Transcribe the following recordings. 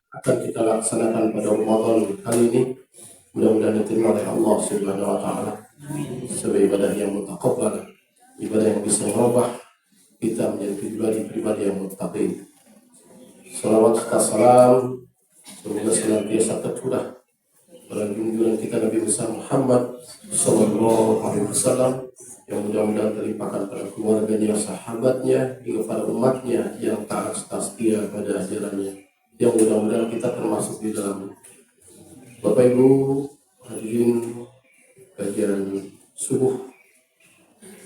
akan kita laksanakan pada Ramadan kali ini. Mudah-mudahan diterima oleh Allah Subhanahu wa taala sebagai ibadah yang mutaqabbal, ibadah yang bisa merubah kita menjadi pribadi yang muttaqin. Salawat serta salam semoga senantiasa tercurah pada junjungan kita Nabi besar Muhammad sallallahu alaihi wasallam, yang mudah-mudahan terlimpahkan pada keluarganya, sahabatnya, hingga pada umatnya yang taat setia pada ajarannya, yang mudah-mudahan kita termasuk di dalamnya. Bapak Ibu hadirin kajian subuh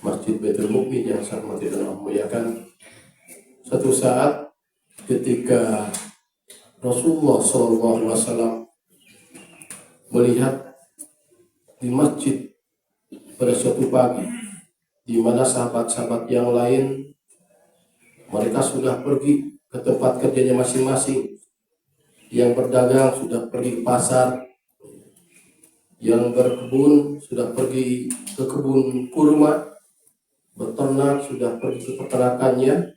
Masjid Baitul Mukmin yang saya hormati dan muliakan, satu saat ketika Rasulullah SAW melihat di masjid pada suatu pagi, di mana sahabat-sahabat yang lain mereka sudah pergi ke tempat kerjanya masing-masing, yang berdagang sudah pergi ke pasar, yang berkebun sudah pergi ke kebun kurma, beternak sudah pergi ke peternakannya.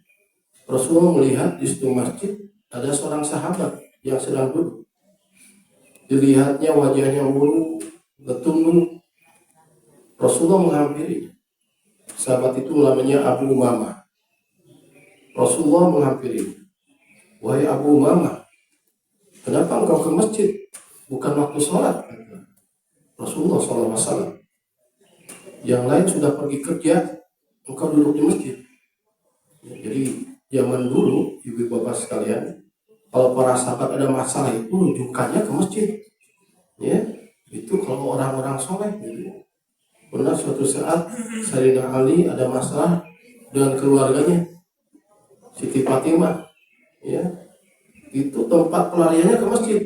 Rasulullah melihat di situ masjid ada seorang sahabat yang sedang duduk. Dilihatnya wajahnya murung, bertunduk. Rasulullah menghampiri. Sahabat itu namanya Abu Umamah. Rasulullah menghampiri. Wahai Abu Umamah, kenapa engkau ke masjid? Bukan waktu sholat. Rasulullah SAW. Yang lain sudah pergi kerja, engkau duduk di masjid. Jadi zaman dulu, ibu bapak sekalian, kalau para sahabat ada masalah itu rujukannya ke masjid. Ya, itu kalau orang-orang soleh. Gitu. Pernah suatu saat Sayyidina Ali ada masalah dengan keluarganya, Siti Fatimah. Ya, itu tempat pelariannya ke masjid.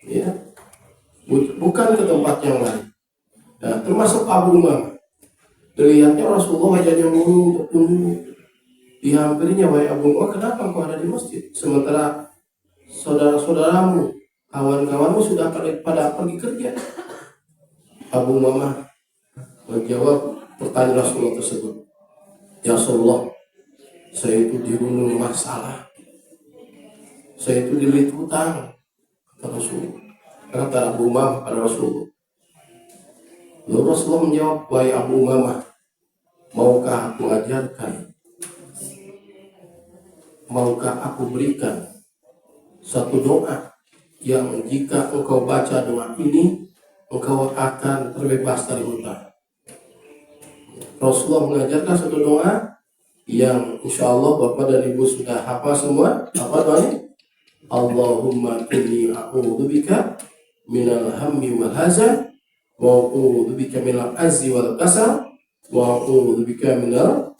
Ya, bukan ke tempat yang lain. Nah, termasuk Abu Umamah. Dilihatnya Rasulullah wajahnya murung, tertunduk. Dihampirinya, wahai Abu Umamah, kenapa kau ada di masjid? Sementara saudara-saudaramu, kawan-kawanmu sudah pada pergi kerja. Abu Umamah menjawab pertanyaan Rasulullah tersebut. Ya Rasulullah, saya itu dibunuh masalah. Saya itu dililit hutang. Kata Rasulullah. Kata Abu Umamah pada Rasulullah. Lalu Rasulullah menjawab, wahai Abu Umamah, maukah aku ajarkan, maukah aku berikan satu doa yang jika engkau baca doa ini, engkau akan terbebas dari hutang. Rasulullah mengajarkan satu doa yang insya Allah Bapak dan Ibu sudah hafal semua. Apa doanya? Allahumma inni a'udzubika minal hammi wal hazan, wa a'udzubika minal azzi wal kasal, wa a'udzubika minal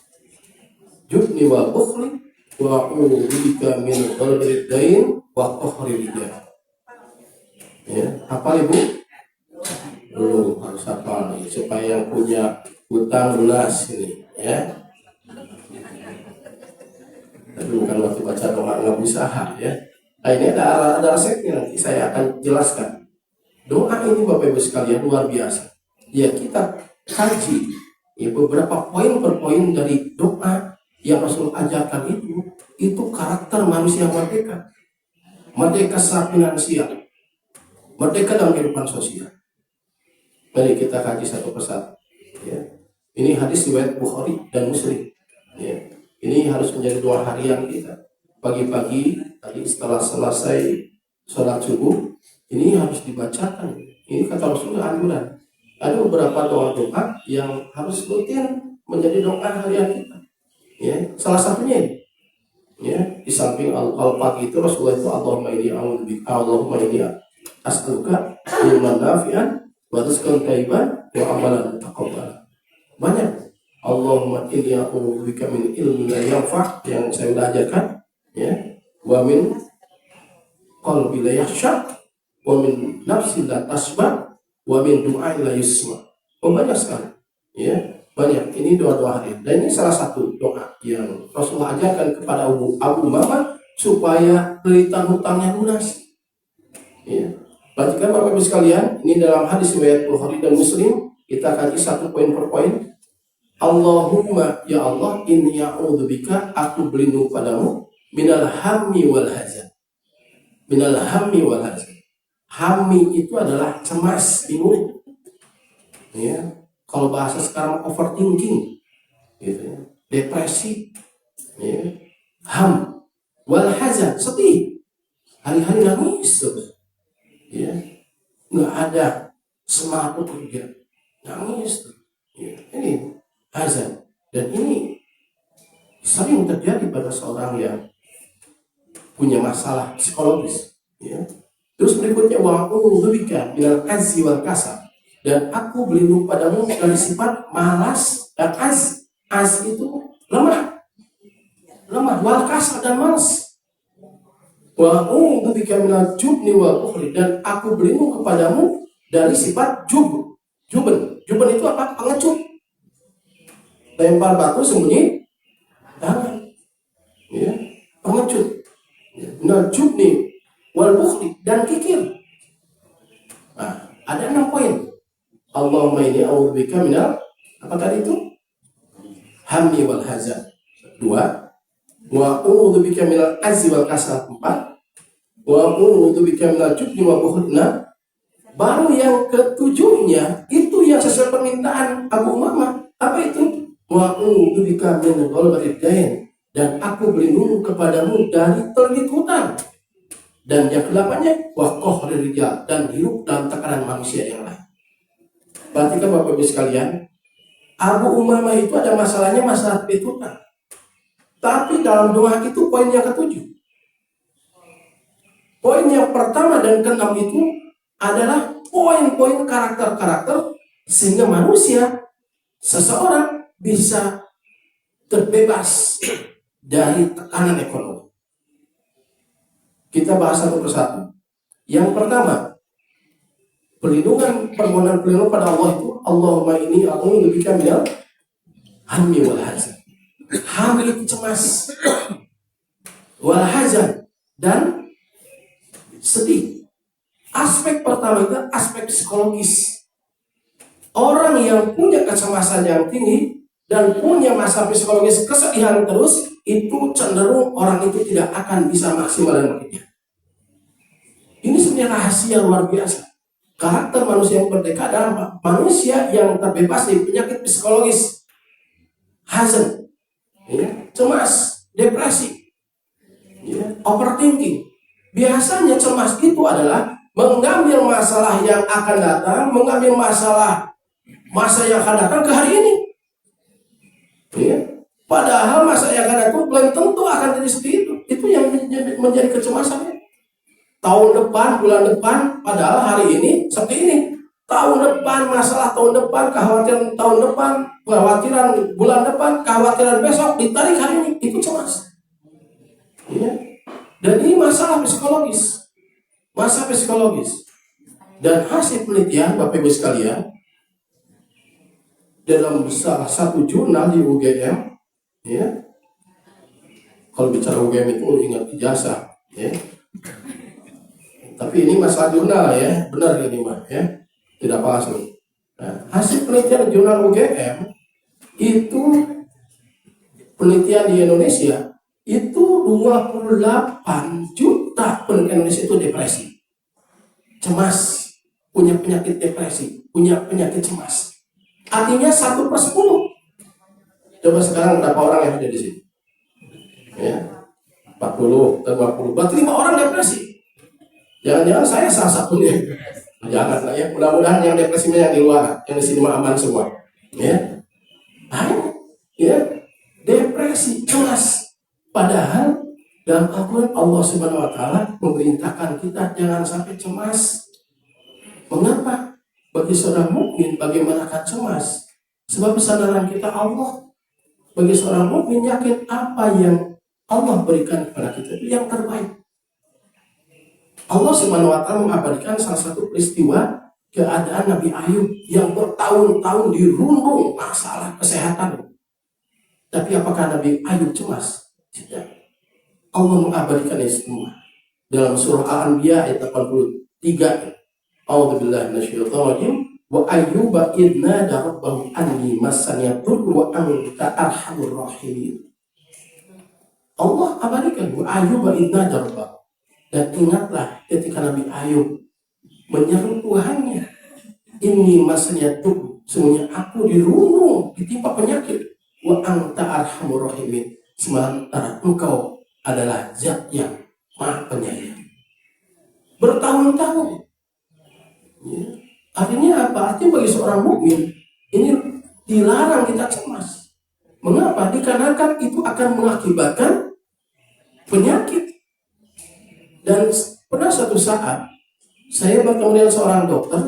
jubni wal bukhli, wa a'udzubika min ghalabid dain wa qahri rijal. Ya, hafal Ibu? Belum, harus hafal nih, supaya yang punya hutang lunas ini, ya. Tapi bukan waktu baca doa nggak bisa ya. Nah, ini ada resepnya, nanti saya akan jelaskan. Doa ini Bapak Ibu sekalian luar biasa. Ya, kita kaji ya beberapa poin per poin dari doa yang Rasul ajarkan itu karakter manusia merdeka. Merdeka secara finansial, merdeka dalam kehidupan sosial. Mari kita kaji satu persatu. Ya. Ini hadis riwayat Bukhari dan Muslim. Ya. Ini harus menjadi doa harian kita. Pagi-pagi tadi setelah selesai sholat subuh, ini harus dibacakan. Ini kata Rasulullah anjuran. Ada beberapa doa-doa yang harus rutin menjadi doa harian kita. Ya, salah satunya ini. Ya, di samping al-pagi itu Rasulullah itu Allahumma inni as'aluka ilman nafi'an wa rizqan thayyiban wa amalan mutaqabbalan. Banyak. Allahumma inni a'udzubika min ilmin la yanfa' yang saya sudah ajarkan, ya. Wa min qalbi la yakhsha, wa min nafsin la tasba, wa min du'ain la yusma. Oh, banyak sekali. Ya, banyak. Ini doa-doa harian. Dan ini salah satu doa yang Rasulullah ajarkan kepada Abu Umamah supaya kelitan hutangnya lunas. Ya. Perhatikan Bapak Ibu sekalian, ini dalam hadis riwayat Bukhari dan Muslim, kita kaji satu poin per poin. Allahumma, ya Allah, inni a'udzubika, aku berlindung padamu minal hammi wal hazan. minal hammi wal hazan. Hammi itu adalah cemas, bingung. Ya. Kalau bahasa sekarang overthinking, gitu ya. Depresi, ya. Ham, wal hazan, sedih. Hari-hari nangis terus. Ya. Nggak ada semangat kerja. Nangis terus. Ya. Ini hazan. Dan ini sering terjadi pada seorang yang punya masalah psikologis. Ya. Terus berikutnya wa'udzubika minal azzi wal kasal, dan aku berlindung padamu dari sifat malas dan az itu lemah wal kasal dan malas. Wa'udzubika minal jubni wal bukhli, dan aku berlindung kepadamu dari sifat juben itu apa? Pengecut, lempar batu sembunyi tangan, ya, pengecut. Minal jubni wal bukhli, dan kikir. Nah, ada 6 poin. Allahumma inni a'udzubika minal, apa tadi itu? Hammi wal hazan. 2. Wa a'udzubika minal azzi wal kasal. 4. Wa a'udzubika minal jubni wal bukhli. Baru yang ketujuhnya itu yang sesuai permintaan Abu Umamah. Apa itu? Wa a'udzubika min ghalabati dain, dan aku berlindung kepadamu dari terbit hutang. Dan yang ke-8-nya waqoh rijal, dan hidup dalam tekanan manusia yang lain. Perhatikan Bapak Ibu sekalian, Abu Umamah itu ada masalahnya masalah terbit hutang. Tapi dalam doa itu poin yang ke-7. Poin yang pertama dan ke-6 itu adalah poin-poin karakter-karakter sehingga manusia, seseorang bisa terbebas dari tekanan ekonomi. Kita bahas satu persatu. Yang pertama, permohonan perlindungan pada Allah itu Allahumma inni a'udzubika minal hammi wal hazan. Hammi itu cemas, wal hazan, dan sedih. Aspek pertama itu aspek psikologis. Orang yang punya kecemasan yang tinggi dan punya masa psikologis kesedihan terus, itu cenderung orang itu tidak akan bisa maksimal dalam hidupnya. Ini sebenarnya rahasia luar biasa. Karakter manusia yang merdeka adalah manusia yang terbebas dari penyakit psikologis, hazan, ya, cemas, depresi, ya, overthinking. Biasanya cemas itu adalah mengambil masalah yang akan datang, mengambil masa yang akan datang ke hari ini. Ya. Padahal masa yang akan datang belum tentu akan jadi seperti itu. Itu yang menjadi kecemasannya. Tahun depan, bulan depan, padahal hari ini seperti ini. Tahun depan, masalah tahun depan, kekhawatiran tahun depan, kekhawatiran bulan depan, kekhawatiran besok, ditarik hari ini. Itu cemas. Ya. Dan ini masalah psikologis. Masa psikologis. Dan hasil penelitian Bapak Ibu sekalian, dalam salah satu jurnal di UGM, ya, kalau bicara UGM itu ingat ijazah, ya. Tapi ini masalah jurnal, ya, benar ini mah, ya, tidak palsu. Nah, hasil penelitian jurnal UGM itu, penelitian di Indonesia itu 28 juta penduduk Indonesia itu depresi, cemas, punya penyakit depresi, punya penyakit cemas. Artinya 1/10. Coba sekarang berapa orang yang ada di sini? Ya, 40, 50. Berarti 5 orang depresi. Jangan-jangan saya salah satunya. Jangan lah ya. Mudah-mudahan yang depresi yang di luar, yang di sini mah aman semua. Ya, ya, depresi, cemas. Padahal dalam Al-Quran Allah Subhanahu Wa Taala memerintahkan kita jangan sampai cemas. Mengapa? Bagi seorang mukmin bagaimana akan cemas? Sebab kesadaran kita Allah. Bagi seorang mukmin yakin apa yang Allah berikan kepada kita itu yang terbaik. Allah Subhanahu Wa Taala mengabadikan salah satu peristiwa keadaan Nabi Ayub yang bertahun-tahun dirundung masalah kesehatan. Tapi apakah Nabi Ayub cemas? Tidak. Allah mengabadikan itu semua dalam surah Al-Anbiya ayat 83. A'udzubillahi minasyaitonir rajim. Wa ayyuba idz nada rabbahu anni massani dhurru wa anta arhamur rahimin. Allah abadikan wa ayyuba idz nada rabbahu. Dan ingatlah ketika Nabi Ayub menyeru Tuhannya, ini masanya tuh, semuanya aku dirunung, ditimpa penyakit. Wa anta arhamur rahimin, sementara engkau adalah zat yang maha penyayang. Bertahun-tahun. Ya. Artinya apa? Artinya bagi seorang mukmin ini dilarang kita cemas. Mengapa? Dikarenakan itu akan mengakibatkan penyakit. Dan pernah satu saat saya bertemu dengan seorang dokter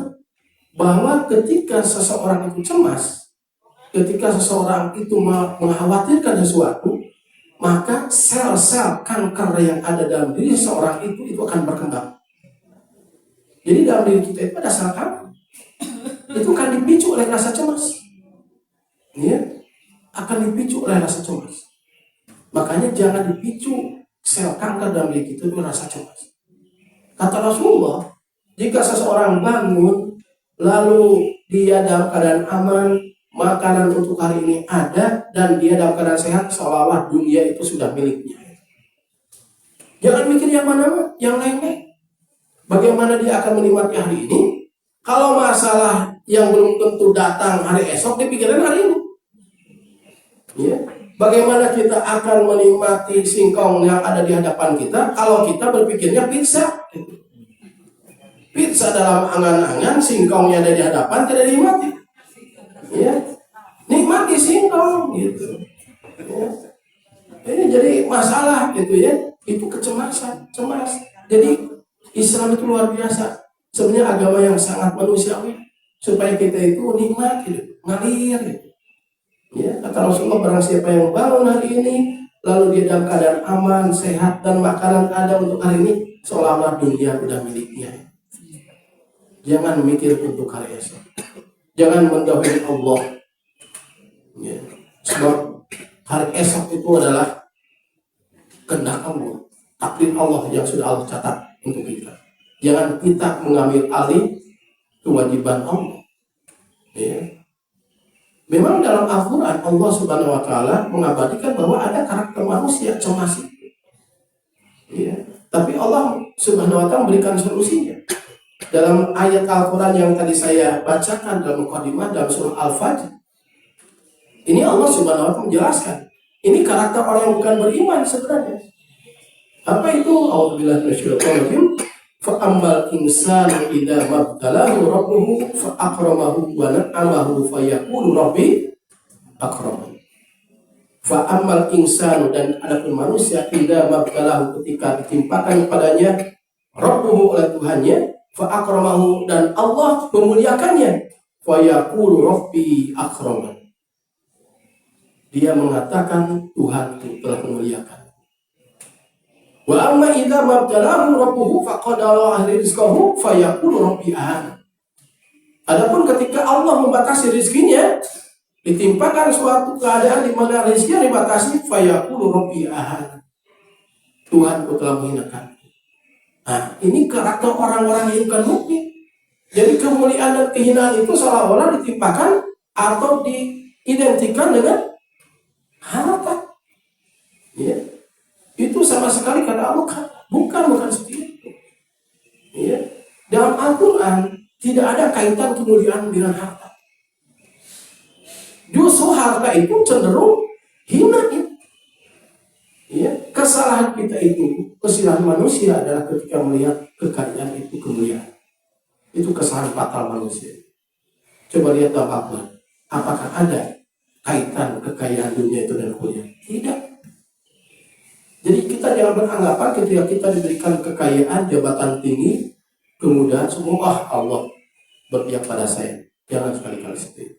bahwa ketika seseorang itu cemas, ketika seseorang itu mengkhawatirkan sesuatu, maka sel-sel kanker yang ada dalam diri seseorang itu akan berkembang. Jadi dalam diri kita itu ada sel kanker. Itu akan dipicu oleh rasa cemas. Ya, akan dipicu oleh rasa cemas. Makanya jangan dipicu sel kanker dalam diri kita dengan rasa cemas. Kata Rasulullah, jika seseorang bangun lalu dia dalam keadaan aman, makanan untuk hari ini ada, dan dia dalam keadaan sehat, seolah-olah dunia itu sudah miliknya. Jangan mikir yang mana, yang lain-lain. Bagaimana dia akan menikmati hari ini? Kalau masalah yang belum tentu datang hari esok, dipikirkan hari ini. Ya. Bagaimana kita akan menikmati singkong yang ada di hadapan kita kalau kita berpikirnya pizza? Pizza dalam angan-angan, singkongnya ada di hadapan, tidak dinikmati. Ya, nikmati singkong gitu. Ya. Ini jadi masalah gitu ya. Itu kecemasan, cemas. Jadi Islam itu luar biasa. Sebenarnya agama yang sangat manusiawi supaya kita itu nikmat gitu, ngalir gitu. Ya, kata Rasulullah, barang siapa yang bangun hari ini lalu dia dalam keadaan aman, sehat, dan makanan ada untuk hari ini, seolah-olah dunia sudah miliknya. Jangan mikir untuk hari esok. Jangan mendahului Allah. Ya. Sebab hari esok itu adalah kehendak Allah, takdir Allah yang sudah Allah catat untuk kita. Jangan kita mengambil alih kewajiban Allah. Ya. Memang dalam Al-Quran Allah Subhanahu Wa Taala mengabadikan bahwa ada karakter manusia cemas itu. Ya. Tapi Allah Subhanahu Wa Taala memberikan solusinya. Dalam ayat Al-Quran yang tadi saya bacakan dalam mukadimah dalam surah Al-Fajr, ini Allah Subhanahu Wa Taala menjelaskan. Ini karakter orang yang bukan beriman sebenarnya. Apa itu? A'udzubillahi minasyaitonir rajim. Fa'ammal insanu idza mabtalahu rabbuhu fa'akramahu wa na'amahu fayaqulu rabbi akraman. Fa'ammal insanu, dan adapun manusia, idza mabtalahu, ketika ditimpakan kepadanya rabbuhu, oleh Tuhannya, fa'akramahu, dan Allah memuliakannya, fayaqulu rabbi akraman. Dia mengatakan Tuhanku telah memuliakan. Wa amma idza mabtalahu rabbuhu faqadara rizqahu fayaqulu rabbi ahan. Adapun ketika Allah membatasi rezekinya, ditimpakan suatu keadaan di mana rezekinya dibatasi, fayaqulu rabbi ahan. Tuhanku telah menghinakan. Nah, ini karakter orang-orang yang bukan mukmin. Jadi kemuliaan dan kehinaan itu seolah-olah ditimpakan atau diidentikan dengan harta. Ya. Itu sama sekali kata Allah bukan seperti itu. Ya. Dalam Al-Quran tidak ada kaitan kemuliaan dengan harta. Justru harta itu cenderung hina. Ya. Kesalahan kita itu, kesalahan manusia adalah ketika melihat kekayaan itu kemuliaan. Itu kesalahan fatal manusia. Coba lihat dalam Al-Quran, apakah ada kaitan kekayaan dunia itu dan kemuliaan? Tidak. Jadi kita jangan beranggapan ketika kita diberikan kekayaan, jabatan tinggi, kemudian semua Allah berpihak pada saya. Jangan sekali-kali seperti itu.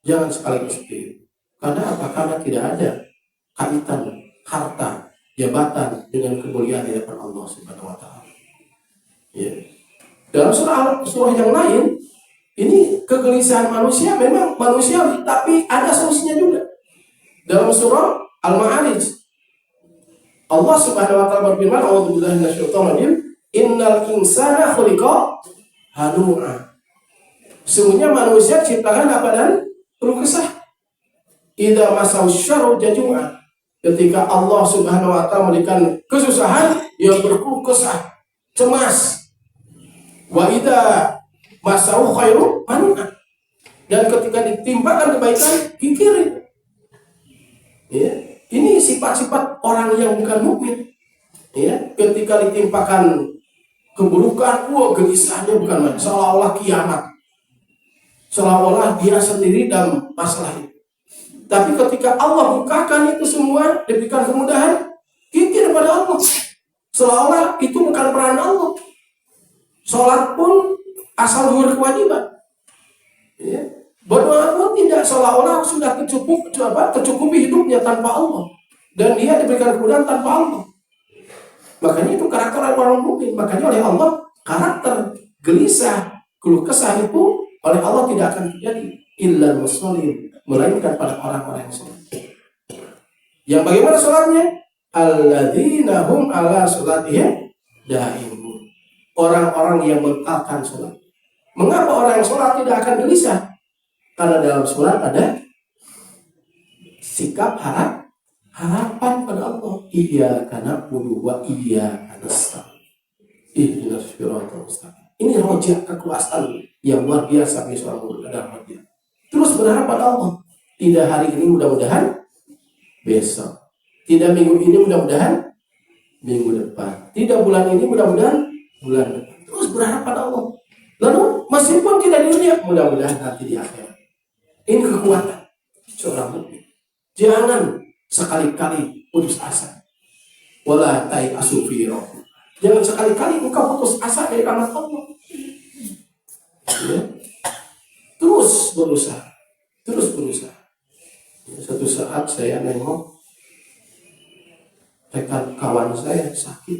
Jangan sekali-kali seperti itu. Karena apa? Karena tidak ada kaitan harta, jabatan dengan kemuliaan di hadapan Allah Subhanahu Wa Taala. Ya. Dalam surah yang lain, ini kegelisahan manusia memang manusiawi, tapi ada solusinya juga. Dalam surah Al-Ma'arij, Allah Subhanahu Wa Taala berfirman, "A'udzubillahi minasyaitonir rajim, innal insana khuliqa halu'a." Sesungguhnya manusia diciptakan apa dan penuh kesah. Idza masau syarru jazua. Ketika Allah Subhanahu Wa Taala memberikan kesusahan, yang berkeluh kesah, cemas. Wa idza masau khairu manuna. Dan ketika ditimpakan kebaikan, kikirin. Ya, ini sifat-sifat orang yang bukan mukmin. Ya, ketika ditimpakan keburukan, gelisahnya bukan main, seolah-olah kiamat, seolah-olah dia sendiri dalam masalah itu. Tapi ketika Allah bukakan itu semua, diberikan kemudahan, kikir pada Allah, seolah-olah itu bukan peran Allah. Sholat pun asal zuhur kewajiban, ya. Berdoa pun tidak, seolah-olah sudah tercukupi hidupnya tanpa Allah, dan dia diberikan kemudahan tanpa Allah. Makanya itu karakter orang mukmin. Makanya oleh Allah karakter gelisah, keluh kesah itu oleh Allah tidak akan terjadi illal musallin, melainkan pada orang-orang yang sholat. Yang bagaimana sholatnya? Alladzina hum ala sholatihim daimun. Orang-orang yang mengekalkan sholat. Mengapa orang yang sholat tidak akan gelisah? Karena dalam sholat ada sikap harapan pada Allah. Iyyaka na'budu wa iyyaka nasta'in. Ihdinas siratal mustaqim. Ini rojak kekuasaan yang luar biasa bagi seorang mukmin dalam hati. Terus berharap pada Allah. Tidak hari ini, mudah-mudahan besok. Tidak minggu ini, mudah-mudahan minggu depan. Tidak bulan ini, mudah-mudahan bulan depan. Terus berharap pada Allah. Lalu meskipun tidak di dunia, mudah-mudahan nanti di akhirat. Ini kekuatan seorang mukmin. Jangan sekali-kali putus asa. Wala ta'asu fi rabbik. Jangan sekali-kali engkau putus asa dari rahmat Allah. Ya. Terus berusaha. Ya, suatu saat saya nengok rekan kawan saya sakit.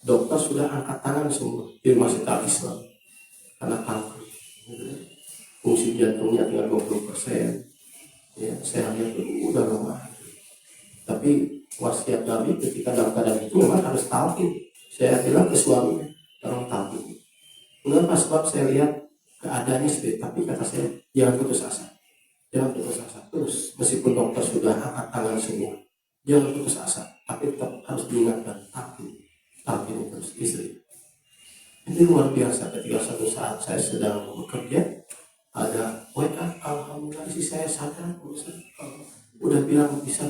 Dokter sudah angkat tangan semua di rumah sakit Al-Islam karena kanker. Fungsi jantungnya tinggal 20%. Ya, saya lihat udah lemah. Tapi wasiat Nabi ketika dalam keadaan itu memang harus talqin. Saya bilang ke suaminya, tolong talqin. Kenapa? Sebab saya lihat keadaannya sedih. Tapi kata saya, jangan putus asa. Terus meskipun dokter sudah angkat tangan semua, jangan putus asa. Tapi tetap harus diingatkan talqin terus istri. Ini luar biasa. Ketika suatu saat saya sedang bekerja, ada WA, alhamdulillah isi saya sadar, udah bilang bisa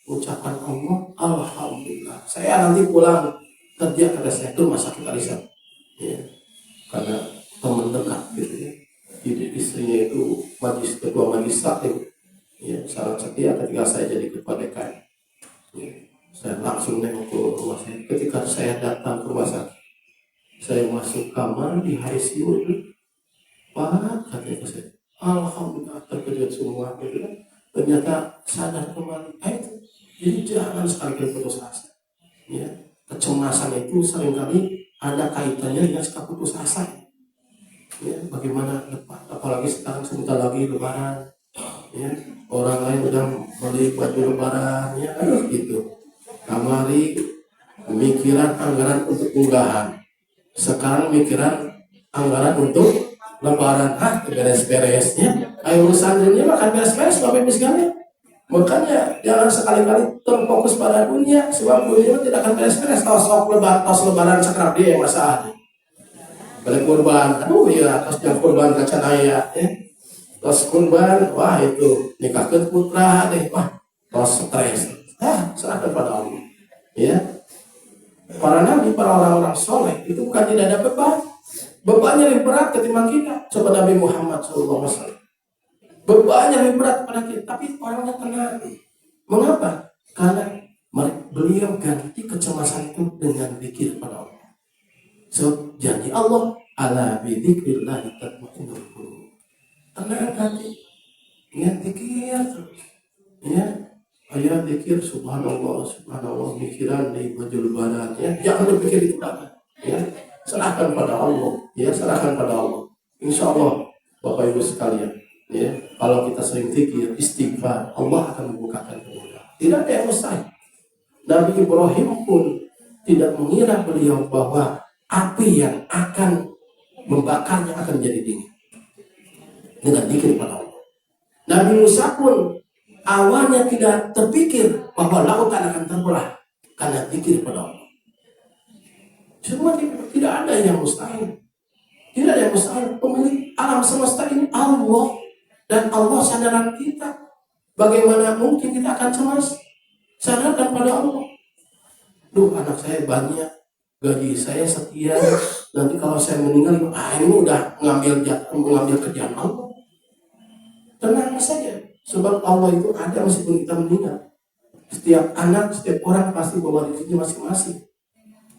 ucapan Allah, alhamdulillah. Saya nanti pulang kerja, kata saya ke rumah sakit Al-Islam, ya, karena teman dekat gitu ya. Jadi istrinya itu ketua majelis taklim, ya, sangat setia ketika saya jadi ketua DKM. Ya, saya langsung nengok ke rumah saya. Ketika saya datang ke rumah sakit, saya masuk kamar di ICU itu, Pak, katanya saya, alhamdulillah terkejut semua gitu kan. Ternyata sadar kembali. Itu. Jadi jangan sekali putus asa. Ya, kecemasan itu seringkali ada kaitannya dengan sikap putus asa. Ya, bagaimana depan? Apalagi sekarang sebentar lagi Lebaran. Ya, orang lain udah beli baju Lebaran. Ya, gitu. Kamari pemikiran anggaran untuk unggahan. Sekarang mikiran anggaran untuk Lebaran, beres-beresnya. Ayo urusan dunia makan beres-beres, Bapak Ibu sekalian. Makanya jangan sekali-kali terfokus pada dunia, sebab dunia tidak akan beres-beres. Tos lebaran sekarang dia yang masalah. Pada kurban, tos yang kurban kacan ayat, ya. Tos kurban, wah itu nikahkan putra deh, wah tos stres. Serahkan pada Allah. Ya, para nabi, para orang-orang soleh itu bukan tidak ada beban. Bebannya lebih berat ketimbang kita. Coba Nabi Muhammad SAW. Bebannya lebih berat pada kita, tapi orangnya tenang. Mengapa? Karena beliau ganti kecemasan itu dengan zikir pada Allah. So, janji Allah, ala bidzikrillah tatma'innul qulub. Tenang hati. Ingat zikir terus. Ya. Ayat zikir subhanallah, mikiran di baju lebaran. Ya, jangan berpikir itu lagi. Ya. Serahkan pada Allah, ya, serahkan pada Allah. Insya Allah, Bapak Ibu sekalian, ya, kalau kita sering zikir, istighfar, Allah akan membukakan kemudahan. Tidak ada yang mustahil. Nabi Ibrahim pun tidak mengira beliau bahwa api yang akan membakarnya akan menjadi dingin dengan zikir pada Allah. Nabi Musa pun awalnya tidak terpikir bahwa lautan akan terbelah karena zikir pada Allah. Semua tidak ada yang mustahil. Tidak ada yang mustahil. Pemilik alam semesta ini Allah. Dan Allah sadarkan kita. Bagaimana mungkin kita akan cemas? Sadarkan pada Allah. Duh, anak saya banyak, gaji saya sekian. Nanti kalau saya meninggal, ini udah mengambil kerjaan Allah. Tenang saja. Sebab Allah itu ada meskipun kita meninggal. Setiap anak, setiap orang pasti bawa rezekinya masing-masing.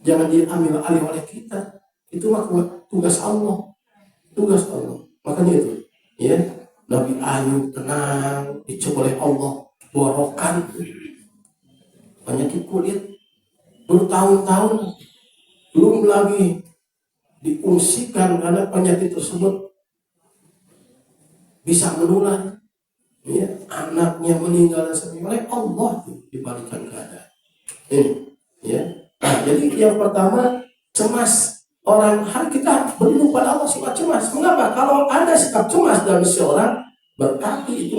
Jangan diambil alih oleh kita. Itu mah tugas Allah. Tugas Allah. Makanya itu, ya. Nabi Ayub tenang, dicoba oleh Allah, borokan, penyakit kulit, bertahun-tahun, belum lagi diungsikan karena penyakit tersebut bisa menular. Ya, anaknya meninggal oleh Allah dibalikan keadaan. Ini, ya. Nah, jadi yang pertama cemas. Orang hari kita berlindung pada Allah sifat cemas. Mengapa? Kalau ada sikap cemas dalam seseorang, berarti itu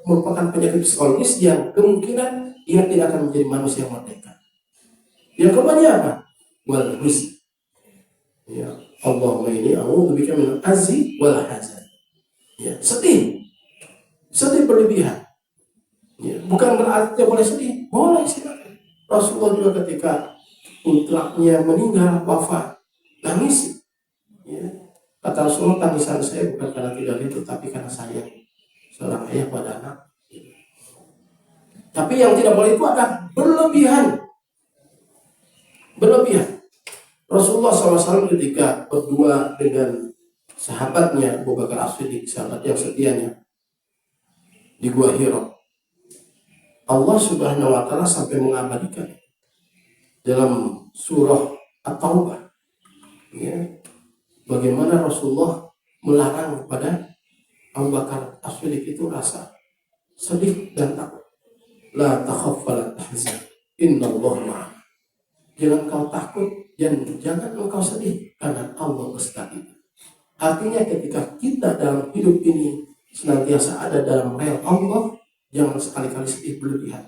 merupakan penyakit psikologis yang kemungkinan dia tidak akan menjadi manusia yang merdeka. Yang keduanya apa? Wal huzn. Ya, Allahumma inni a'udzubika min al-azzi wal hazan. Ya, sedih. Sedih berlebihan. Ya, bukan berarti dia boleh sedih. Boleh silakan. Rasulullah juga ketika putranya meninggal wafat, nangis. Ya. Kata Rasulullah, tangisan saya bukan karena tidak itu, tapi karena sayang seorang ayah pada anak. Tapi yang tidak boleh itu ada berlebihan. Berlebihan. Rasulullah SAW ketika berdua dengan sahabatnya Abu Bakar As-Siddiq, sahabat yang setianya, di Gua Hira, Allah Subhanahu wa Ta'ala sampai mengabadikan dalam surah At-Taubah, ya, bagaimana Rasulullah melarang kepada Abu Bakar As-Siddiq itu rasa sedih dan takut. La takhaf wa la tahzan, innallaha ma'ana. Jangan kau takut dan jangan engkau sedih karena Allah beserta kita. Artinya ketika kita dalam hidup ini senantiasa ada dalam rel Allah, jangan sekali-kali sedih berlebihan.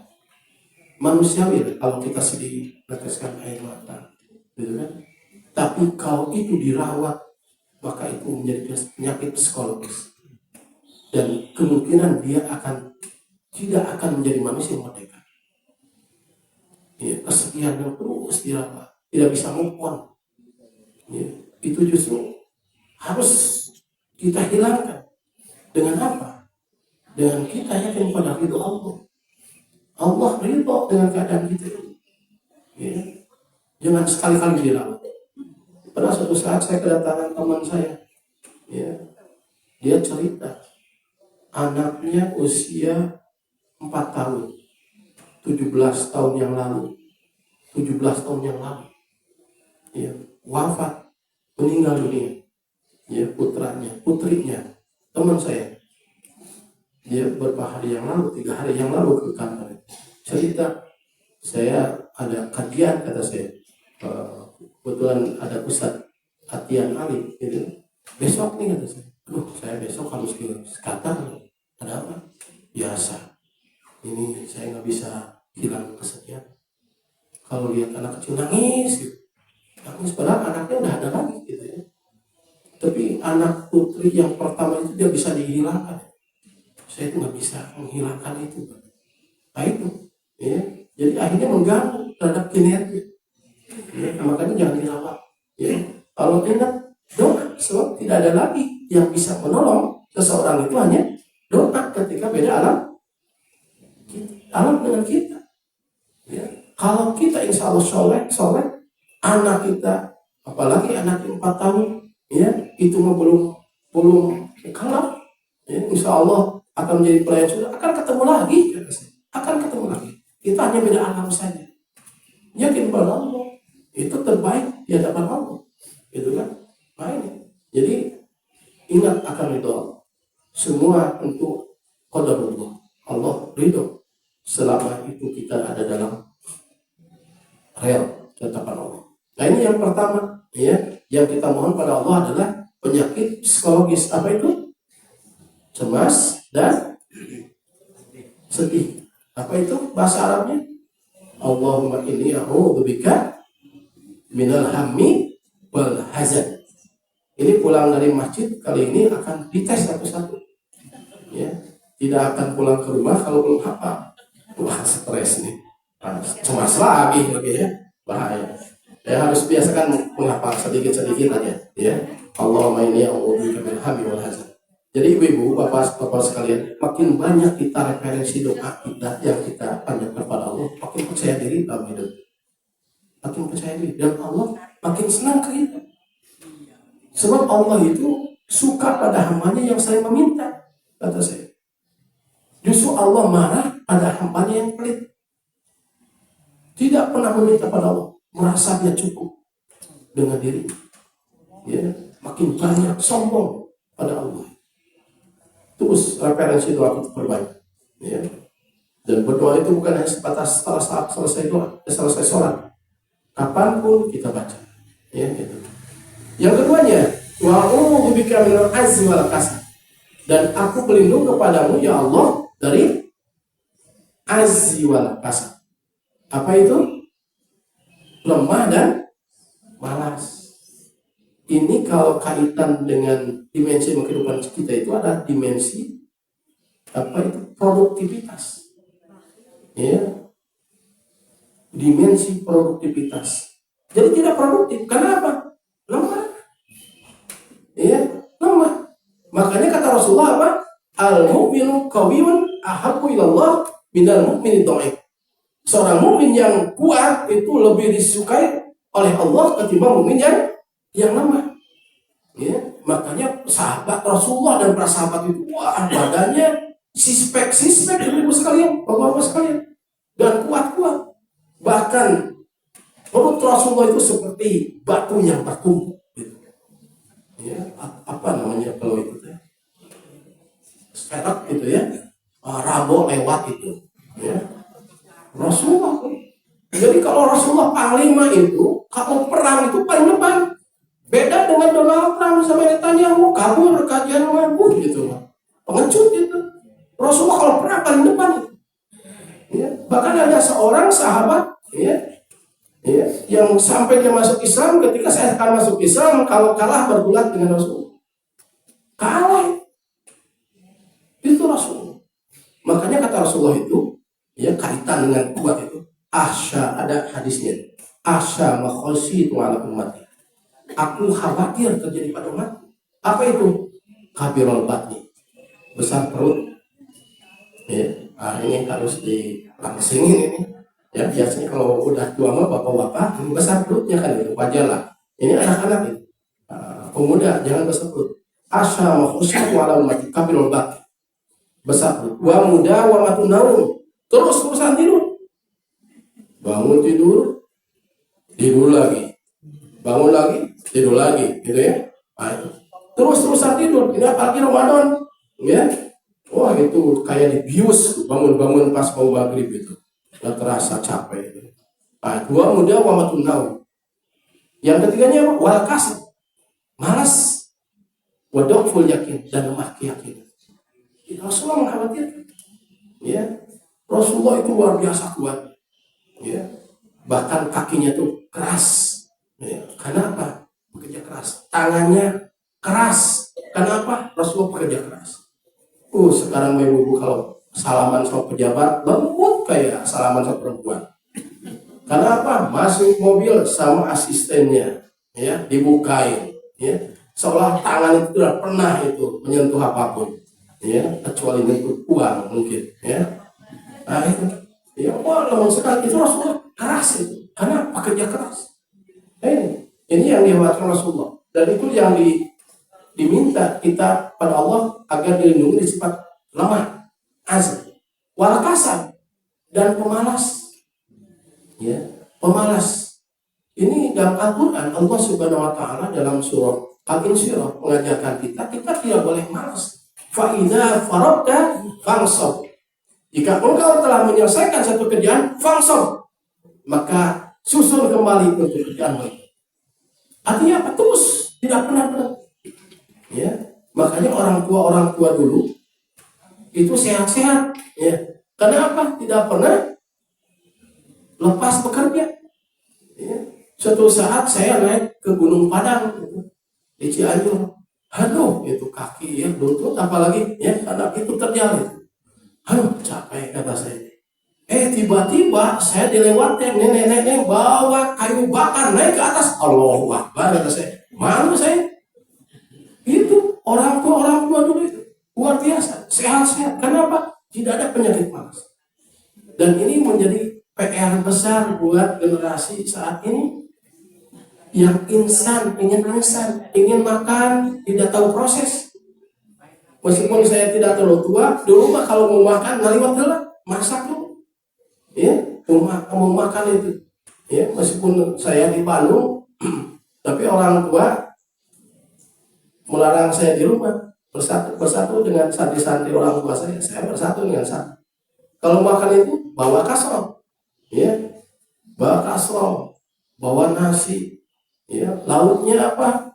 Manusiawi kalau kita sedih meneteskan air mata, gitu kan? Tapi kalau itu dirawat, maka itu menjadi penyakit psikologis dan kemungkinan dia tidak akan menjadi manusia yang merdeka. Ya, kesedihan yang terus dirawat, tidak bisa move on. Ya, itu justru harus kita hilangkan. Dengan apa? Dengan kita yakin pada ridho Allah. Allah ridho dengan keadaan kita. Ya. Jangan sekali-kali dirawat. Pada suatu saat saya kedatangan teman saya. Ya. Dia cerita anaknya usia 4 tahun. 17 tahun yang lalu, ya, wafat, meninggal dunia, ya, putrinya, teman saya, dia beberapa hari yang lalu, 3 hari yang lalu ke kantor, cerita, saya ada kajian, kata saya, kebetulan ada pusat latihan alim, gitu, besok nih, kata saya besok harus ke Qatar, ada apa? Biasa, ini saya nggak bisa hilang kesedihan. Kalau lihat anak kecil nangis, gitu. Nangis padahal anaknya udah ada lagi, gitu ya. Tapi anak putri yang pertama itu dia bisa dihilangkan. Saya itu nggak bisa menghilangkan itu. Nah itu, ya. Jadi akhirnya mengganggu terhadap kinerja. Ya, makanya jangan dirawat. Ya. Kalau ingat doa, sebab tidak ada lagi yang bisa menolong seseorang itu hanya doa ketika beda alam dengan kita. Ya. Kalau kita insya Allah soleh, anak kita, apalagi anak 4 tahun, ya itu mah belum kalah, ya, insya Allah akan menjadi pelayan sudah, akan ketemu lagi, Kita hanya beda alam saja. Yakin pada Allah, itu terbaik di hadapan Allah, gitu kan? Nah ini, jadi ingat akan itu semua untuk qadarullah. Allah ridho selama itu kita ada dalam real ketetapan Allah. Nah ini yang pertama, ya, yang kita mohon pada Allah adalah penyakit psikologis. Apa itu? Cemas dan sedih. Apa itu bahasa Arabnya? Allahumma inni a'udzubika minal hammi wal hazan. Ini pulang dari masjid kali ini akan dites satu-satu. Ya, tidak akan pulang ke rumah kalau belum hafal. Wah, stres nih. Cemas lagi ya. Bahaya. Ya, harus biasakan menghafal sedikit-sedikit aja, ya. Allahumma inni a'udzubika minal hammi wal hazan. Jadi ibu-ibu, bapak-bapak sekalian, makin banyak kita referensi doa kita yang kita panjatkan kepada Allah, makin percaya diri dalam hidup. Makin percaya diri dan Allah makin senang ke kita. Sebab Allah itu suka pada hambanya yang sering meminta, kata saya. Justru Allah marah pada hambanya yang pelit. Tidak pernah meminta pada Allah, merasa dia cukup dengan diri. Ya, makin banyak sombong pada Allah. Terus referensi doa kita perbanyak. Ya. Dan berdoa itu bukan hanya sebatas setelah saat selesai doa, selesai sholat. Kapanpun kita baca. Ya, gitu. Yang keduanya, wa'udzubika minal azzi wal kasal. Dan aku berlindung kepadamu ya Allah dari azzi wal kasal. Apa itu? Lemah dan malas. Ini kalau kaitan dengan dimensi kehidupan kita itu ada dimensi apa itu? Produktivitas. Ya. Dimensi produktivitas. Jadi tidak produktif. Kenapa? Lemah. Ya, lemah. Makanya kata Rasulullah apa? Al-mu'minu qawiyyun ahabbu ilallah minal mu'mini dha'if. Seorang mukmin yang kuat itu lebih disukai oleh Allah ketimbang mukmin yang lemah. Ya, makanya sahabat Rasulullah dan para sahabat itu wah badannya sispek ibu sekalian, bapak-bapak sekalian, dan kuat-kuat. Bahkan perut Rasulullah itu seperti batu yang bertumpuk. Gitu. Ya, apa namanya kalau itu ya? Seperak gitu ya, rabo lewat itu. Ya. Rasulullah. Jadi kalau Rasulullah panglima itu, kalau perang itu paling depan. Beda dengan Donald Trump sama Netanyahu, kabur kajian mabuk gitu. Pengecut gitu. Rasulullah kalau perang paling depan. Ya. Bahkan ada seorang sahabat ya, yang sampai dia masuk Islam, ketika saya akan masuk Islam, kalau kalah bergulat dengan Rasulullah. Kalah. Itu Rasulullah. Makanya kata Rasulullah itu, ya kaitan dengan kuat itu. Asya, ada hadisnya. Asya makhositu ala ummati. Aku khawatir terjadi pada umat. Apa itu? Kabirul batni. Besar perut. Ya, ini harus dilangsingin ini. Ya, biasanya kalau udah tua mah bapak-bapak, ini besar perutnya kan itu wajar lah. Ini anak-anak ini. Pemuda jangan besar perut. Asya makhositu ala ummati. Kabirul batni. Besar perut. Wa muda wa matunaun. Terus terusan tidur. Bangun tidur, tidur lagi. Bangun lagi, tidur lagi, gitu ya. Terus-terusan tidur. Ini apalagi Ramadan, ya. Wah itu kayak dibius, bangun-bangun pas mau maghrib itu. Nggak terasa capek itu. Dua muda wa matunau. Yang ketiganya apa? Wal kasal. Malas. Wa dhaful yakin dan lemah keyakinan. Rasulullah mengkhawatirkan. Ya. Rasulullah itu luar biasa kuat. Ya, bahkan kakinya tuh keras. Ya, kenapa? Bekerja keras. Tangannya keras. Kenapa? Rasulullah bekerja keras. Sekarang ibu-ibu kalau salaman sama pejabat lembut kayak salaman sama perempuan. Kenapa? Masuk mobil sama asistennya, ya dibukain, ya seolah tangan itu tidak pernah itu menyentuh apapun, ya kecuali menyentuh uang mungkin, ya. Nah itu. Ya Allah sekali itu Rasulullah keras itu karena pekerja keras. Ini yang diwakilkan Rasulullah dan itu yang diminta kita pada Allah agar dilindungi dari sifat lemah, azab, wal kasal dan pemalas. Ya, pemalas. Ini dalam Al-Quran Allah Subhanahu Wa Taala dalam surah Al-Insyirah mengajarkan kita tidak boleh malas. Fa idza faragta fansab. Jika engkau telah menyelesaikan satu kerjaan, fangsor, maka susun kembali untuk kerjaan lain. Artinya apa? Terus tidak pernah berhenti. Ya, makanya orang tua dulu itu sehat-sehat. Ya, karena apa? Tidak pernah lepas bekerja. Ya, Suatu saat saya naik ke Gunung Padang di Cianjur. Aduh, itu kaki ya lutut, apalagi ya anak itu terjal itu. Aduh, capek kata saya. Tiba-tiba saya dilewati nenek-nenek bawa kayu bakar naik ke atas. Allahu Akbar kata saya. Malu saya. Itu orang tua dulu itu luar biasa, sehat-sehat. Kenapa? Tidak ada penyakit malas. Dan ini menjadi PR besar buat generasi saat ini yang ingin makan, tidak tahu proses. Meskipun saya tidak terlalu tua, dulu mah kalau mau makan ngaliwat lah, masak dulu. Ya, mau makan itu. Ya, meskipun saya di Bandung, tapi orang tua melarang saya di rumah. Bersatu dengan santri-santri orang tua saya bersatu dengan santri. Kalau makan itu bawa kasrol, ya, bawa kasrol, bawa nasi, ya, lauknya apa?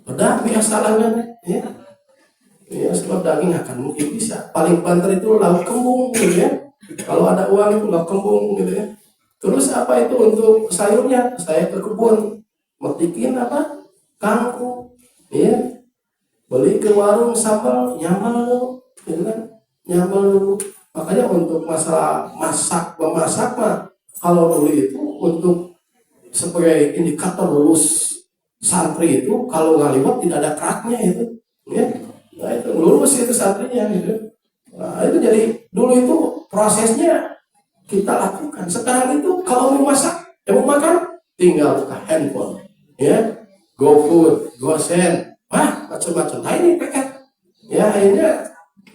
Pedas biasa lah kan, ya. Ya, sebab daging akan mungkin bisa. Paling banter itu lauk kembung, gitu ya. Kalau ada uang itu lauk kembung, gitu ya. Terus apa itu untuk sayurnya? Saya ke kebun, metikin apa? Kangkung, ya. Beli ke warung sambal, nyamal, gitu kan? Nyamal dulu. Makanya untuk masalah memasak mah kalau dulu itu untuk sebagai indikator lulus santri itu kalau ngaliwat tidak ada keraknya itu, ya. Nah itu lulus itu santrinya gitu. Nah itu jadi dulu itu prosesnya kita lakukan. Sekarang itu kalau mau masak, mau makan, tinggal buka handphone, ya, GoFood, GoSend, macam-macam. Nah ini PR. Ya akhirnya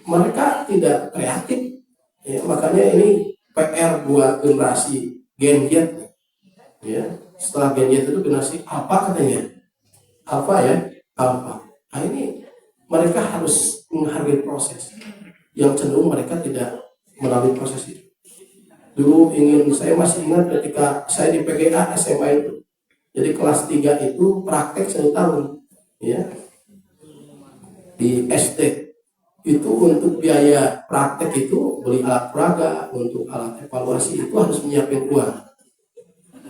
mereka tidak kreatif. Ya, makanya ini PR buat generasi Gen Z. Ya, setelah Gen Z itu generasi apa katanya? Apa ya? Apa? Nah ini mereka harus menghargai proses. Yang cenderung mereka tidak melalui proses itu. Dulu saya masih ingat ketika saya di PGA SMA itu. Jadi kelas 3 itu praktek 1 tahun. Ya. Di SD. Itu untuk biaya praktek itu beli alat peraga, untuk alat evaluasi itu harus menyiapkan uang.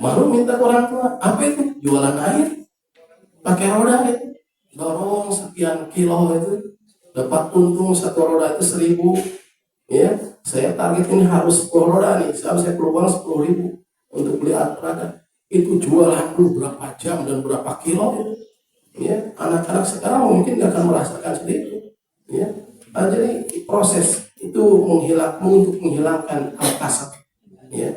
Baru minta orang tua, apa itu? Jualan air, pakai roda itu, dorong sekian kilo itu, dapat untung 1 roda itu 1.000. Ya, saya target ini harus 10 roda nih, saya perlu uang 10.000 untuk beli alat peraga. Itu jualan dulu berapa jam dan berapa kilo itu. Ya, anak-anak sekarang mungkin nggak akan merasakan seperti itu. Ya. Nah, jadi proses itu untuk menghilangkan al-kasab. Ya.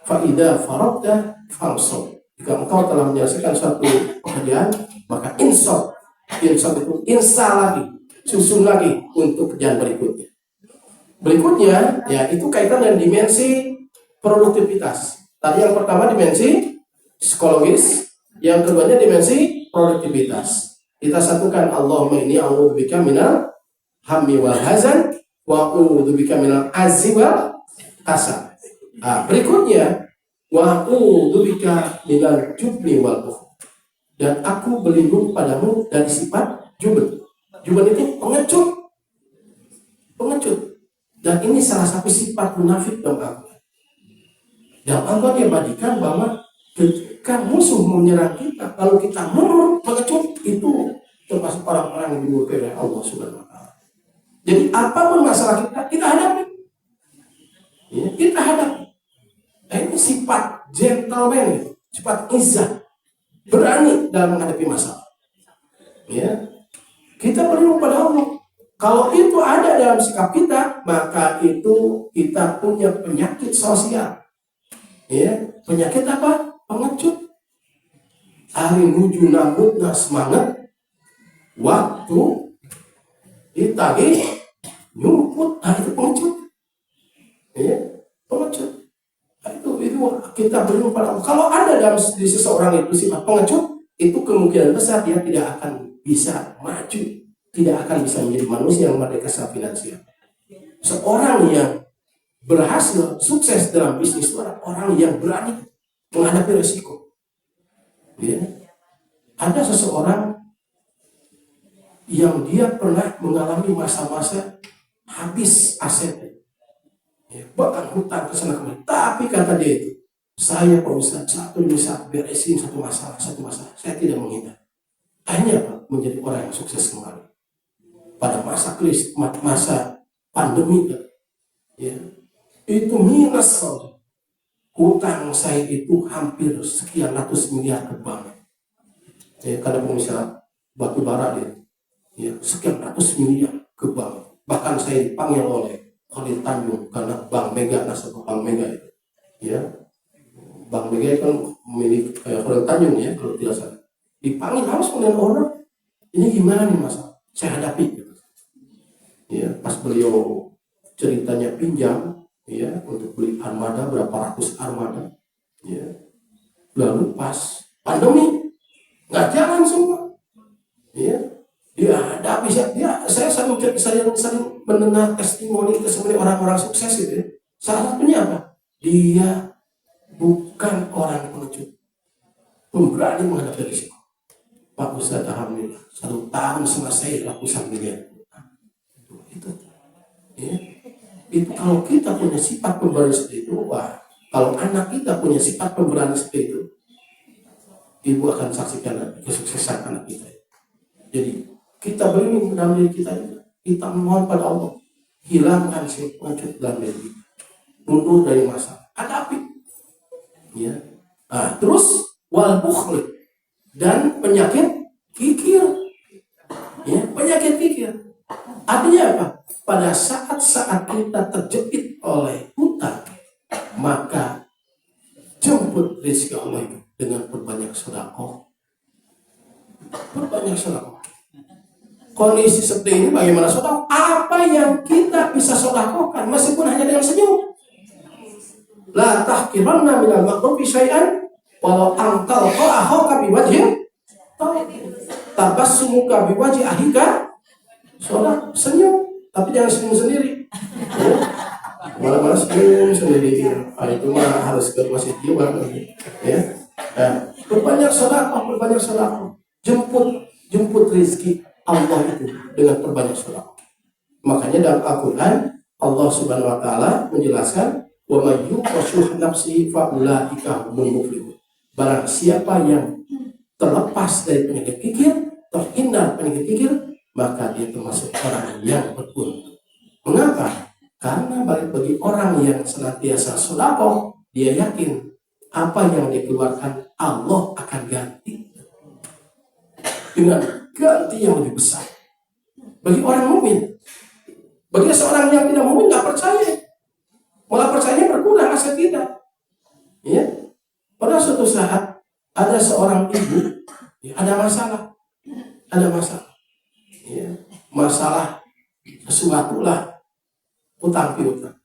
Faidah farokta falso. Jika engkau telah menyelesaikan suatu pekerjaan, maka insaf itu insya lagi, susun lagi untuk kerjaan berikutnya. Berikutnya, ya itu kaitan dengan dimensi produktivitas. Tadi yang pertama dimensi psikologis, yang keduanya dimensi produktivitas. Kita satukan Allahumma inni a'udzubika minal hammi wal hazan wa a'udzubika minal azzi wal kasal. Nah, berikutnya wa a'udzubika minal jubni wal bukhl. Dan aku berlindung padamu dari sifat jubn. Jubn itu pengecut. Dan ini salah satu sifat munafik dalam Al-Quran. Dan Allah diabadikan bahwa ketika musuh menyerang kita, kalau kita mundur, pengecut, itu termasuk orang-orang yang dimurkai oleh Allah Subhanahu wa Ta'ala. Jadi apapun masalah kita hadapi. Ya, kita hadapi. Nah, ini sifat gentleman, sifat izzah, berani dalam menghadapi masalah. Ya, kita berlindung pada Allah. Kalau itu ada dalam sikap kita, maka itu kita punya penyakit sosial. Ya, penyakit apa? Pengecut. Hari nuju nambutna semangat, waktu ditagih nyumput, itu pengecut. Ya, pengecut. Itu kita berlindung pada Allah. Kalau ada dalam diri seseorang itu sifat pengecut, itu kemungkinan besar dia tidak akan bisa maju, tidak akan bisa menjadi manusia yang merdeka secara finansial. Seorang yang berhasil, sukses dalam bisnis itu adalah orang yang berani menghadapi resiko. Ya. Ada seseorang yang dia pernah mengalami masa-masa habis aset, ya, bahkan hutang kesana kemari. Tapi kata dia itu, Saya Pak Ustaz satu bisa beresin satu masalah. Saya tidak menghindar. Hanya Pak menjadi orang yang sukses kembali pada masa pandemi ya. Itu minus saja. Hutang saya itu hampir sekian ratus miliar ke bank. Ya, karena pengusaha batu bara dia, ya, sekian ratus miliar ke bank. Bahkan saya dipanggil oleh Khalil Tanjung karena Bank Mega, nasabah Bank Mega itu, ya, Bank Mega kan milik Khalil Tanjung ya kalau tidak salah. Dipanggil harus oleh orang, ini gimana nih Mas? Saya hadapi. Ya, pas beliau ceritanya pinjam, ya, untuk beli armada berapa ratus armada, ya. Lalu pas pandemi nggak jalan semua, ya. Dia hadapi saya sering mendengar testimoni orang-orang sukses itu. Ya. Salah satunya apa? Dia bukan orang pengecut, pemberani menghadapi risiko. Pak Ustadz, alhamdulillah 1 tahun selesai ratusan miliar. Itu, ya. Itu kalau kita punya sifat pemberani seperti itu, wah, kalau anak kita punya sifat pemberani seperti itu, ibu akan saksikan kesuksesan anak kita. Jadi kita berlindung dalam diri kita juga. Kita mohon pada Allah, hilangkan si pengecut dalam diri, mundur dari masalah, hadapi. Ya. Nah, terus wal bukhl dan penyakit kikir. Ya, penyakit kikir. Artinya apa? Pada saat-saat kita terjepit oleh hutang, maka jemput rezeki Allah itu dengan berbanyak sedekah. Berbanyak sedekah. Kondisi seperti ini bagaimana sedekah? Apa yang kita bisa sedekahkan meskipun hanya dengan senyum. La tahqiranna minal ma'rufi syai'an walau antal qa'ahu biwajhin tabassumuka biwajhi ahika sedekah, senyum. Tapi jangan senyum sendiri. Ya. Malah senyum sendiri. Nah, itu mah harus ke masjid juga. Ya. Nah, berbanyak sedekah. Jemput rezeki Allah itu dengan berbanyak sedekah. Makanya dalam Al-Quran Allah Subhanahu Wa Taala menjelaskan, wa may yuqashuh nafsi fa ulaika humul muflihun. Barang siapa yang terlepas dari penyakit kikir, terhindar penyakit kikir, maka dia termasuk orang yang beruntung. Mengapa? Karena bagi orang yang senantiasa sedekah, dia yakin apa yang dikeluarkan Allah akan ganti dengan ganti yang lebih besar. Bagi orang mukmin, bagi seorang yang tidak mukmin nggak percaya, malah percayanya berkurang aset kita. Ya, pada suatu saat ada seorang ibu, ya, ada masalah. Ya, masalah sesuatu lah, utang piutang.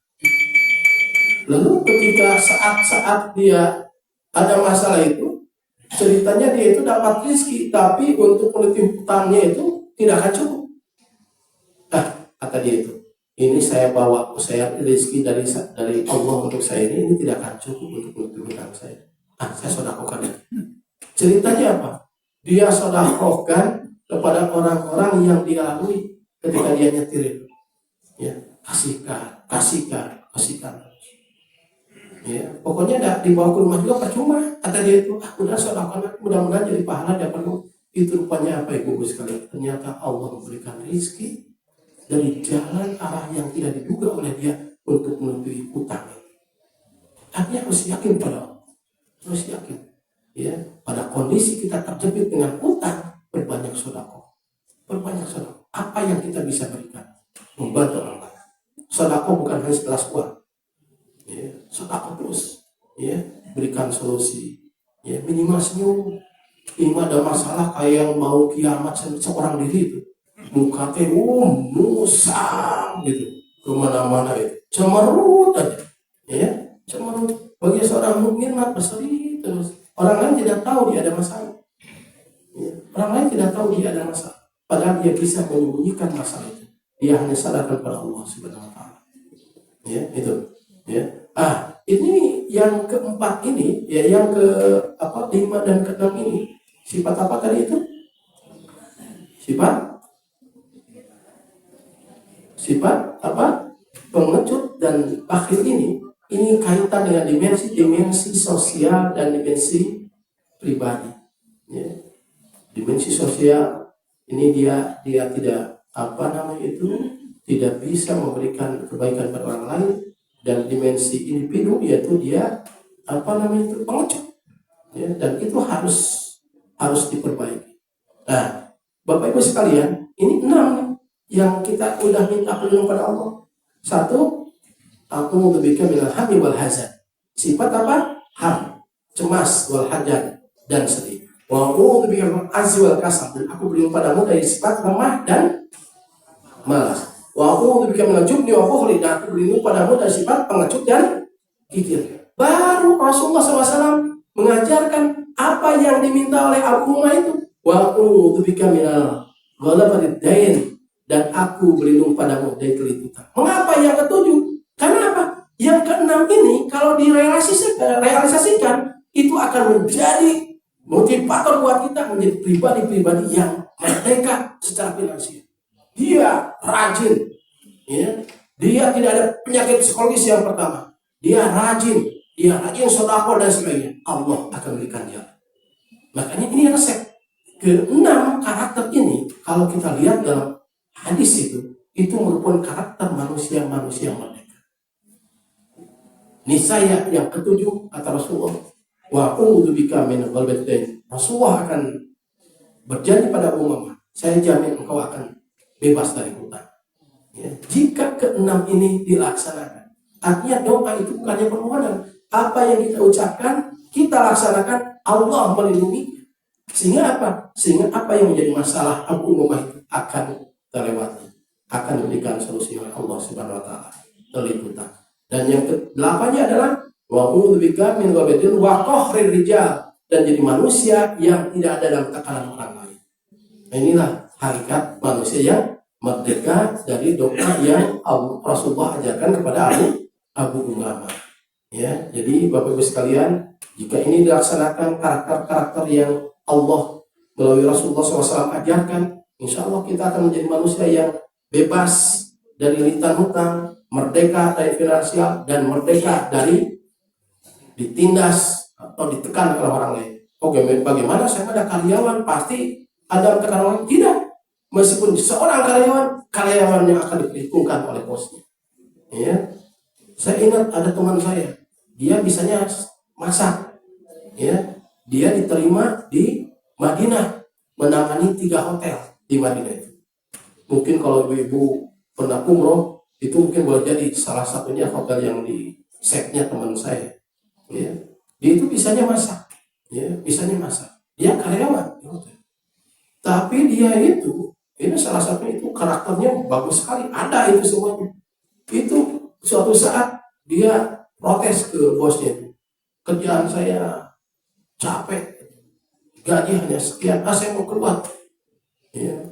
Lalu ketika saat dia ada masalah itu, ceritanya dia itu dapat rezeki, tapi untuk menutup hutangnya itu tidak akan cukup. Kata dia itu, ini saya bawa, saya rezeki dari Allah untuk saya ini tidak akan cukup untuk menutup hutang saya. Saya sedekahkan. Ceritanya apa? Dia sedekahkan kepada orang-orang yang dia lalui ketika dia nyetir. Ya, kasihkan. Ya, pokoknya tidak dibawa ke rumah juga percuma. Kata dia itu, udah sedekahkan, mudah-mudahan jadi pahala dapat. Itu rupanya apa ibu sekalian? Ternyata Allah memberikan rezeki dari jalan arah yang tidak diduga oleh dia untuk menutupi hutang. Artinya harus yakin pada Allah. Harus yakin. Ya, pada kondisi kita terjepit dengan hutang, berbanyak sedekah. Apa yang kita bisa berikan? Membantu orang lain. Sedekah bukan hanya segelas uang. Ya, sedekah terus. Ya, berikan solusi. Ya, minimal senyum. Minimal ada masalah kayak yang mau kiamat seorang diri itu. Muka teh musang gitu. Kemana-mana itu. Cemerut aja. Ya, cemerut. Bagi seorang mukmin mah bersedih terus. Orang lain tidak tahu dia ada masalah. Ya, orang lain tidak tahu dia ada masalah. Padahal dia bisa menyembunyikan masalah itu. Dia hanya sadarkan pada Allah Subhanahu Wa Taala. Ya, itu. Ya. Ini yang keempat ini, ya, yang ke 5 dan ke-6 ini. Sifat apa tadi itu? Sifat apa? Pengecut dan bakhil ini ini kaitan dengan dimensi sosial dan dimensi pribadi. Ya. Dimensi sosial ini dia tidak tidak bisa memberikan kebaikan pada orang lain, dan dimensi individu yaitu dia pengecut. Ya, dan itu harus diperbaiki. Nah, Bapak Ibu sekalian, ini 6 yang kita udah minta perlindungan pada Allah. 1, aku lebihkan minal hammi wal hazan. Sifat apa? Ham, cemas, wal hadan, dan sedih. Wa aku lebihkan minal azzi wal kasal, dan aku berlindung padamu dari sifat lemah dan malas. Wa aku lebihkan minal jubni wa bukhli, dan aku berlindung padamu dari sifat pengecut dan kikir. Baru Rasulullah SAW mengajarkan apa yang diminta oleh Abu Umar itu. Wa aku lebihkan minal ghalabatid dain, dan aku berlindung padamu dari kelimputan. Mengapa yang ke-7? Karena apa? Yang ke-6 ini kalau direalisasikan itu akan menjadi motivator buat kita menjadi pribadi-pribadi yang merdeka secara finansial. Dia rajin, ya. Dia tidak ada penyakit psikologis yang pertama. Dia rajin sedekah dan sebagainya. Allah akan berikan dia. Makanya ini resep. Ke-6 karakter ini kalau kita lihat dalam hadis itu merupakan karakter manusia merdeka. Niscaya yang ke-7 kata Rasulullah, wa a'udzu bika min ghalabatid dain. Rasulullah akan berjanji pada umatnya, saya jamin engkau akan bebas dari hutang. Ya. Jika ke-6 ini dilaksanakan, artinya doa itu bukannya permohonan. Apa yang kita ucapkan, kita laksanakan, Allah melindungi. Sehingga apa? Sehingga apa yang menjadi masalah Abu Umamah itu akan terlewati, akan diberikan solusi oleh Allah Subhanahu wa taala dari hutang. Dan yang ke-8-nya adalah wa a'udzubika min ghadabil wa qahrir rijal, dan jadi manusia yang tidak ada dalam tekanan orang lain. Nah, inilah hakikat manusia yang merdeka dari doa yang Rasulullah ajarkan kepada Abu Umamah. Ya, jadi Bapak Ibu sekalian, jika ini dilaksanakan karakter-karakter yang Allah melalui Rasulullah SAW ajarkan, insya Allah kita akan menjadi manusia yang bebas dari lintang hutang, merdeka dari finansial, dan merdeka dari ditindas atau ditekan oleh orang lain. Oke, bagaimana saya ada karyawan pasti ada tekanan orang? Tidak. Meskipun seorang karyawan yang akan diperhitungkan oleh bosnya. Ya. Saya ingat ada teman saya, dia bisanya masak. Ya. Dia diterima di Madinah, menangani 3 hotel di Madinah itu. Mungkin kalau ibu-ibu pernah umroh, itu mungkin boleh jadi salah satunya hotel yang di setnya teman saya. Ya. Dia itu bisanya masak. Ya, bisanya masak. Dia karyawan di hotel. Tapi dia itu, ini salah satunya itu karakternya bagus sekali. Ada itu semuanya. Itu suatu saat dia protes ke bosnya. Kerjaan saya capek, gaji hanya sekian, saya mau keluar. Ya.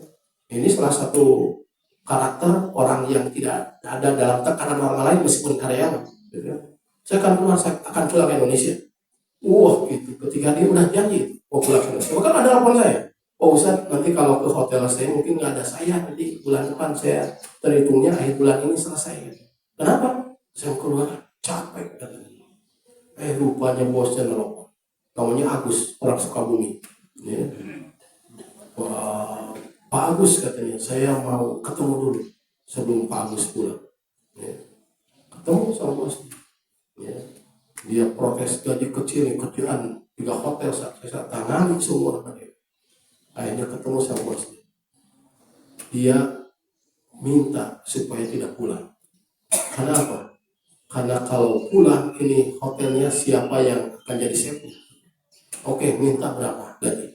Ini salah satu karakter orang yang tidak ada dalam tekanan orang lain meskipun karyawan. Ya. Saya akan pulang ke Indonesia. Wah, gitu. Ketika dia udah janji mau pulang ke Indonesia, bahkan ada telepon saya. Oh Ustaz, nanti kalau ke hotel saya mungkin nggak ada saya, nanti bulan depan saya terhitungnya akhir bulan ini selesai. Kenapa? Saya mau keluar, capek katanya. Rupanya bosnya nelfon. Namanya Agus, orang Sukabumi. Ya. Wah, Pak Agus katanya, saya mau ketemu dulu sebelum Pak Agus pulang. Ya. Ketemu sama bosnya. Ya. Dia protes gaji kecil, kerjaan 3 hotel saya tangani semua. Akhirnya ketemu sama bosnya. Dia minta supaya tidak pulang. Kenapa? Karena kalau pulang ini hotelnya siapa yang akan jadi chefnya? Oke, minta berapa gaji?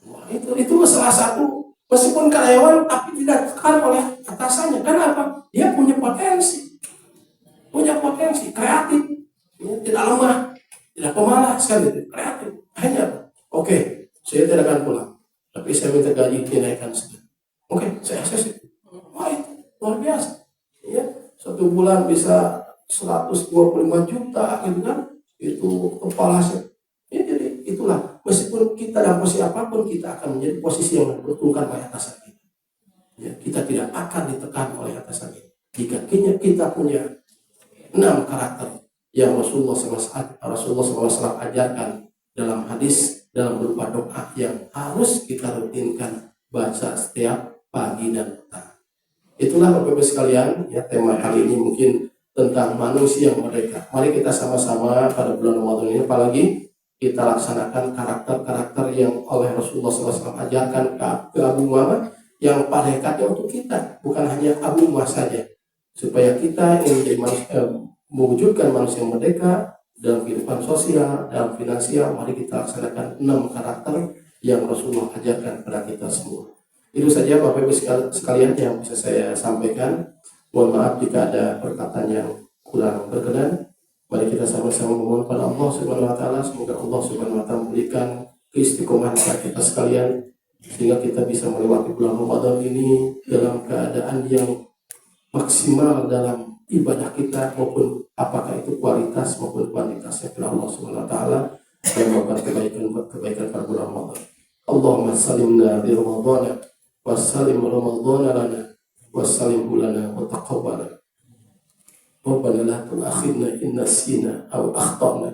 Wah, itu salah satu, meskipun karyawan tapi tidak tekan oleh atasannya. Kenapa? Dia punya potensi, kreatif, tidak lemah, tidak pemalas sekali, kreatif. Hanya, oke, saya tidak akan pulang, tapi saya minta gaji dinaikkan sedikit. Oke, saya akses itu. Wah, itu luar biasa. Ya, 1 bulan bisa 125 juta, gitu kan? Itu kepala saya. Ya, jadi itulah, meskipun kita dalam posisi apapun, kita akan menjadi posisi yang diuntungkan oleh atasan kita. Ya, kita tidak akan ditekan oleh atasan kita. Jika kita punya 6 karakter yang Rasulullah SAW ajarkan dalam hadis, dalam berupa doa yang harus kita rutinkan baca setiap pagi dan petang. Itulah Bapak Ibu sekalian, ya, tema kali ini mungkin tentang manusia merdeka. Mari kita sama-sama pada bulan Ramadan ini, apalagi kita laksanakan karakter-karakter yang oleh Rasulullah SAW ajarkan ke Abu Muhammad, yang pada hakikatnya untuk kita, bukan hanya Abu Muhammad saja, supaya kita ingin mewujudkan manusia merdeka dalam kehidupan sosial, dalam finansial. Mari kita laksanakan 6 karakter yang Rasulullah ajarkan kepada kita semua. Itu saja Bapak Ibu sekalian yang bisa saya sampaikan. Mohon maaf jika ada perkataan yang kurang berkenan. Mari kita sama-sama memohon kepada Allah Subhanahu wa taala, semoga Allah Subhanahu wa taala memberikan keistiqomahan kepada kita sekalian, sehingga kita bisa melewati bulan Ramadan ini dalam keadaan yang maksimal dalam ibadah kita, maupun apakah itu kualitas maupun kuantitasnya, kepada Allah Subhanahu wa taala, dan melakukan kebaikan pada bulan Ramadan. Allahumma salimna bi Ramadana wa salim Ramadana lana wa salim lana wa taqabbal. Rabbana la tu'akhidna in nasina aw akhtana.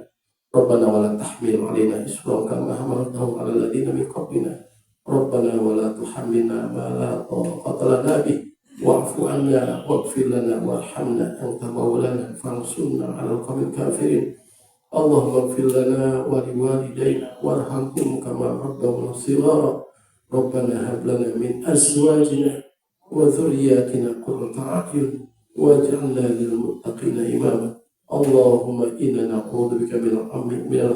Rabbana wa la tahmil 'alaina isran kama hamaltahu 'alal ladzina min qablina. Rabbana wa la tuhammilna ma la taqata lana bih. Wa'fu 'anna waghfir lana warhamna anta maulana fansurna 'alal qawmil kafirin. Allahumma ighfir lana wa liwalidayna warhamhum kama rabbawna shighara. Rabbana hab lana min azwajina wa dhurriyyatina qurrata a'yun waj'alna lil muttaqina imama. Allahumma inna na'udzu bika minal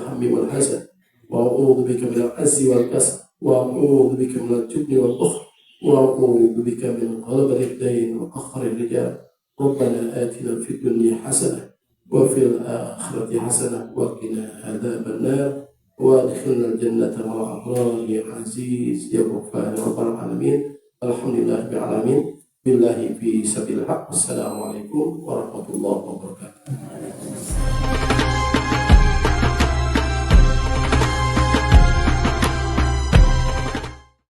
hammi wal hazan wa a'udzu bika minal 'azzi wal kasal wa a'udzu bika minal jubni wal bukhl wa a'udzu bika min ghalabati ad-dayn wa qahri ar-rijal. Rabbana atina fid dunya hasanah wa fil akhirati hasanah wa qina adzaban nar wa adkhilna al-jannata ma'al abrar ya aziz ya ghaffar ya rabbal alamin. Alhamdulillahirabbil alamin. Billahi fi sabilillah. Wassalamualaikum warahmatullahi wabarakatuh.